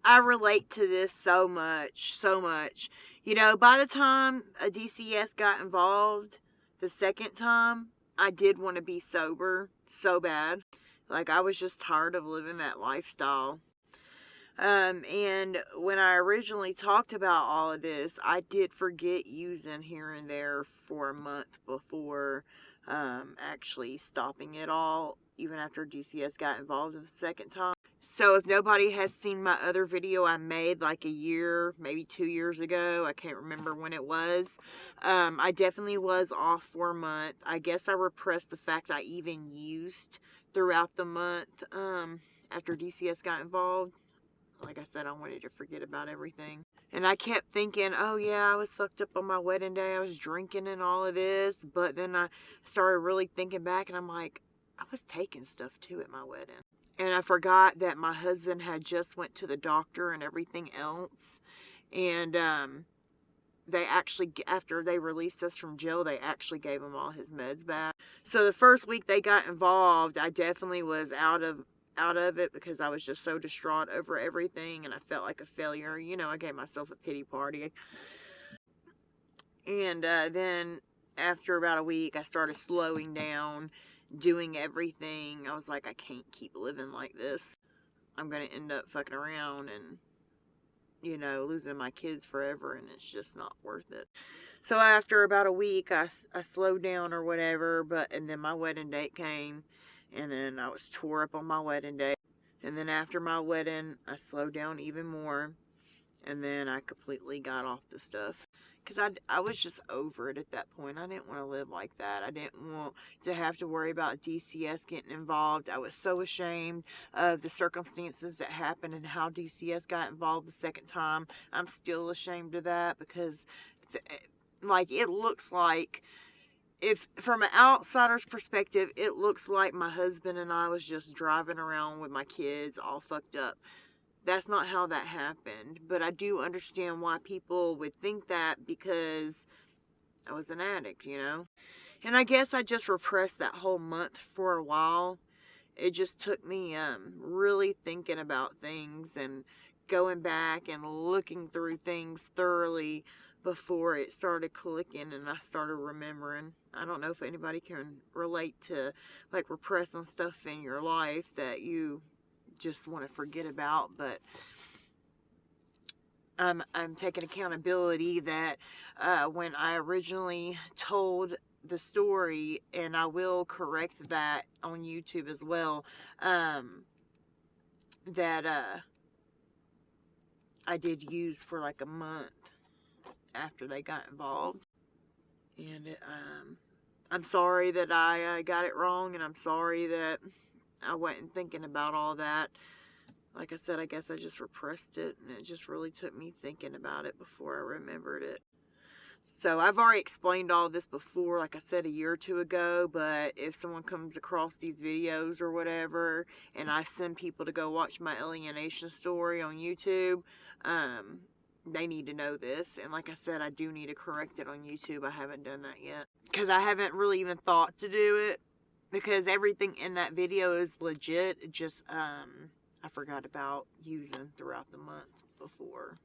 I relate to this so much, so much. You know, by the time a DCS got involved the second time, I did want to be sober so bad. Like, I was just tired of living that lifestyle. And when I originally talked about all of this, I did forget using here and there for a month before actually stopping it all, even after DCS got involved the second time. So if nobody has seen my other video I made like a year, maybe 2 years ago, I can't remember when it was, I definitely was off for a month. I guess I repressed the fact I even used throughout the month after DCS got involved. Like I said, I wanted to forget about everything. And I kept thinking, oh yeah, I was fucked up on my wedding day. I was drinking and all of this. But then I started really thinking back and I'm like, I was taking stuff too at my wedding. And I forgot that my husband had just went to the doctor and everything else. And they actually, after they released us from jail, they actually gave him all his meds back. So the first week they got involved, I definitely was out of it because I was just so distraught over everything and I felt like a failure. You know, I gave myself a pity party. And then after about a week, I started slowing down, doing everything. I was like, I can't keep living like this. I'm going to end up fucking around and, you know, losing my kids forever, and it's just not worth it. So after about a week, I slowed down or whatever, and then my wedding date came. And then I was tore up on my wedding day. And then after my wedding, I slowed down even more. And then I completely got off the stuff. Because I was just over it at that point. I didn't want to live like that. I didn't want to have to worry about DCS getting involved. I was so ashamed of the circumstances that happened and how DCS got involved the second time. I'm still ashamed of that because, like, it looks like, if from an outsider's perspective, it looks like my husband and I was just driving around with my kids all fucked up. That's not how that happened, but I do understand why people would think that because I was an addict, you know? And I guess I just repressed that whole month for a while. It just took me really thinking about things and going back and looking through things thoroughly before it started clicking and I started remembering. I don't know if anybody can relate to like repressing stuff in your life that you just want to forget about, but I'm taking accountability that when I originally told the story, and I will correct that on YouTube as well, that I did use for like a month after they got involved. And I'm sorry that I got it wrong, and I'm sorry that I wasn't thinking about all that. Like I said, I guess I just repressed it, and it just really took me thinking about it before I remembered it. So I've already explained all this before, like I said, a year or two ago, but if someone comes across these videos or whatever, and I send people to go watch my alienation story on YouTube, they need to know this. And like I said, I do need to correct it on YouTube. I haven't done that yet, because I haven't really even thought to do it, because everything in that video is legit. It just, I forgot about using throughout the month before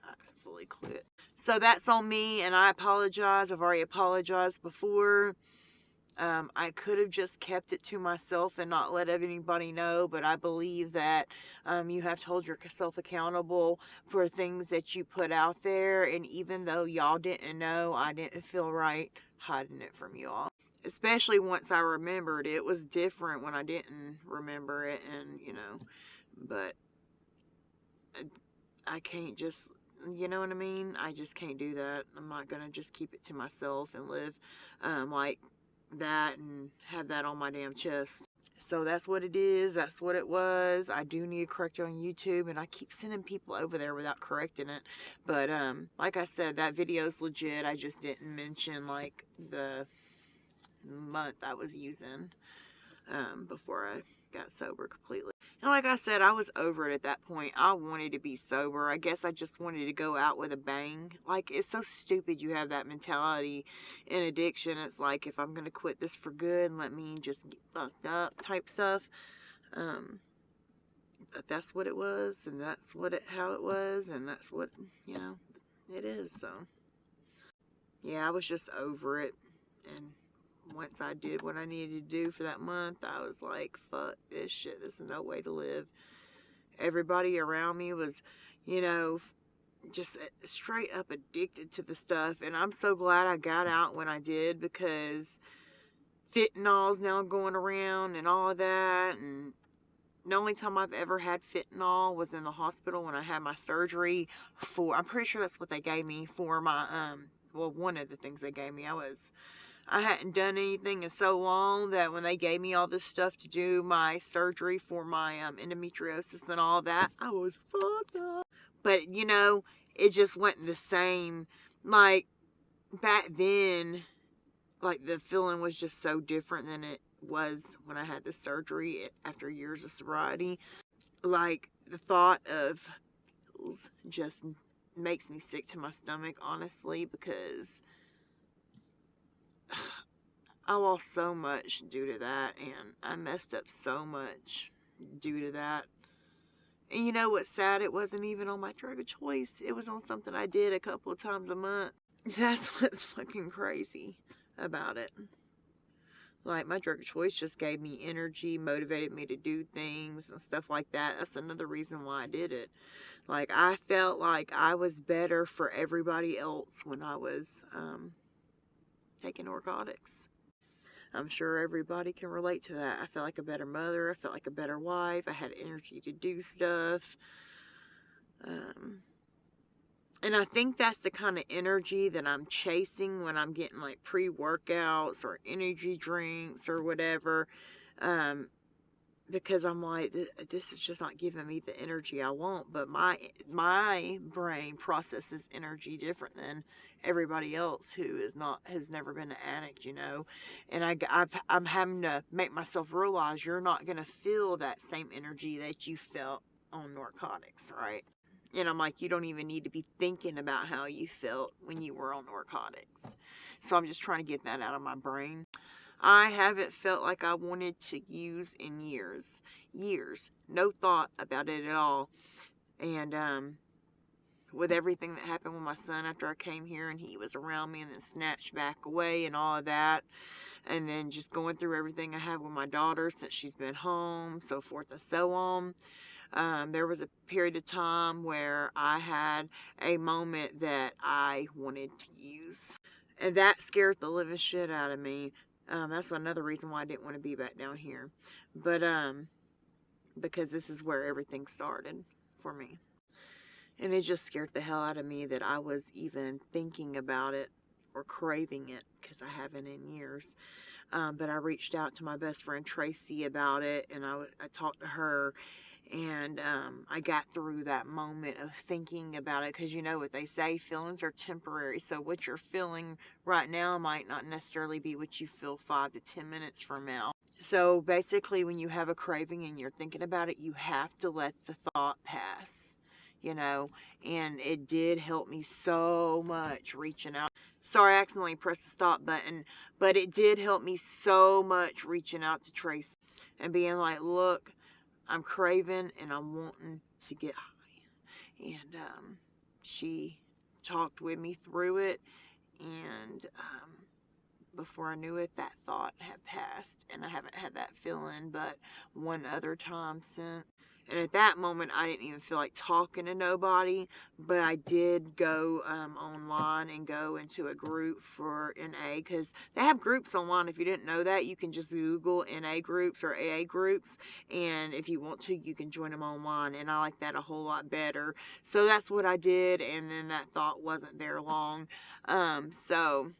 I fully quit. So that's on me, and I apologize. I've already apologized before. I could have just kept it to myself and not let anybody know, but I believe that you have to hold yourself accountable for things that you put out there, and even though y'all didn't know, I didn't feel right hiding it from y'all. Especially once I remembered it. It was different when I didn't remember it, and, you know, but I can't just, you know what I mean? I just can't do that. I'm not going to just keep it to myself and live like that and have that on my damn chest. So that's what it is. That's what it was. I do need to correct it on YouTube, and I keep sending people over there without correcting it. But like I said, that video's legit. I just didn't mention like the month I was using before I got sober completely. And like I said, I was over it at that point. I wanted to be sober. I guess I just wanted to go out with a bang. Like, it's so stupid you have that mentality in addiction. It's like, if I'm going to quit this for good, let me just get fucked up type stuff. that's what it was, and that's how it was, and that's what, it is. So, yeah, I was just over it. And once I did what I needed to do for that month, I was like, fuck this shit. This is no way to live. Everybody around me was, just straight up addicted to the stuff. And I'm so glad I got out when I did, because fentanyl's now going around and all of that. And the only time I've ever had fentanyl was in the hospital when I had my surgery I'm pretty sure that's what they gave me for my, one of the things they gave me. I hadn't done anything in so long that when they gave me all this stuff to do my surgery for my endometriosis and all that, I was fucked up. But, it just wasn't the same. Like, back then, like, the feeling was just so different than it was when I had the surgery after years of sobriety. Like, the thought of pills just makes me sick to my stomach, honestly, because I lost so much due to that, and I messed up so much due to that. And you know what's sad? It wasn't even on my drug of choice. It was on something I did a couple of times a month. That's what's fucking crazy about it. Like, my drug of choice just gave me energy, motivated me to do things and stuff like that. That's another reason why I did it. Like, I felt like I was better for everybody else when I was taking narcotics. I'm sure everybody can relate to that. I felt like a better mother. I felt like a better wife. I had energy to do stuff. And I think that's the kind of energy that I'm chasing when I'm getting like pre-workouts or energy drinks or whatever. Because I'm like, this is just not giving me the energy I want. But my brain processes energy different than everybody else who has never been an addict, And I'm having to make myself realize you're not going to feel that same energy that you felt on narcotics, right? And I'm like, you don't even need to be thinking about how you felt when you were on narcotics. So I'm just trying to get that out of my brain. I haven't felt like I wanted to use in years. No thought about it at all. And with everything that happened with my son after I came here and he was around me and then snatched back away and all of that. And then just going through everything I had with my daughter since she's been home, so forth and so on. There was a period of time where I had a moment that I wanted to use. And that scared the living shit out of me. That's another reason why I didn't want to be back down here. But, because this is where everything started for me. And it just scared the hell out of me that I was even thinking about it or craving it, because I haven't in years. But I reached out to my best friend Tracy about it, and I talked to her. And I got through that moment of thinking about it, because you know what they say, feelings are temporary. So what you're feeling right now might not necessarily be what you feel 5 to 10 minutes from now. So basically, when you have a craving and you're thinking about it, you have to let the thought pass, and it did help me so much reaching out. Sorry, I accidentally pressed the stop button, but it did help me so much reaching out to Tracy and being like, look, I'm craving and I'm wanting to get high. And she talked with me through it. And before I knew it, that thought had passed. And I haven't had that feeling but one other time since. And at that moment, I didn't even feel like talking to nobody, but I did go online and go into a group for NA, because they have groups online. If you didn't know that, you can just Google NA groups or AA groups, and if you want to, you can join them online, and I like that a whole lot better. So that's what I did, and then that thought wasn't there long. So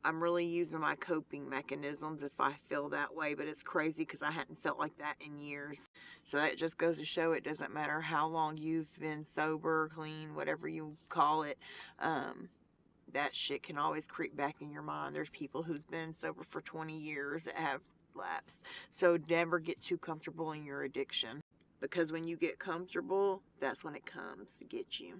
I'm really using my coping mechanisms if I feel that way, but it's crazy because I hadn't felt like that in years. So that just goes to show it doesn't matter how long you've been sober, clean, whatever you call it, that shit can always creep back in your mind. There's people who's been sober for 20 years that have lapsed. So never get too comfortable in your addiction, because when you get comfortable, that's when it comes to get you.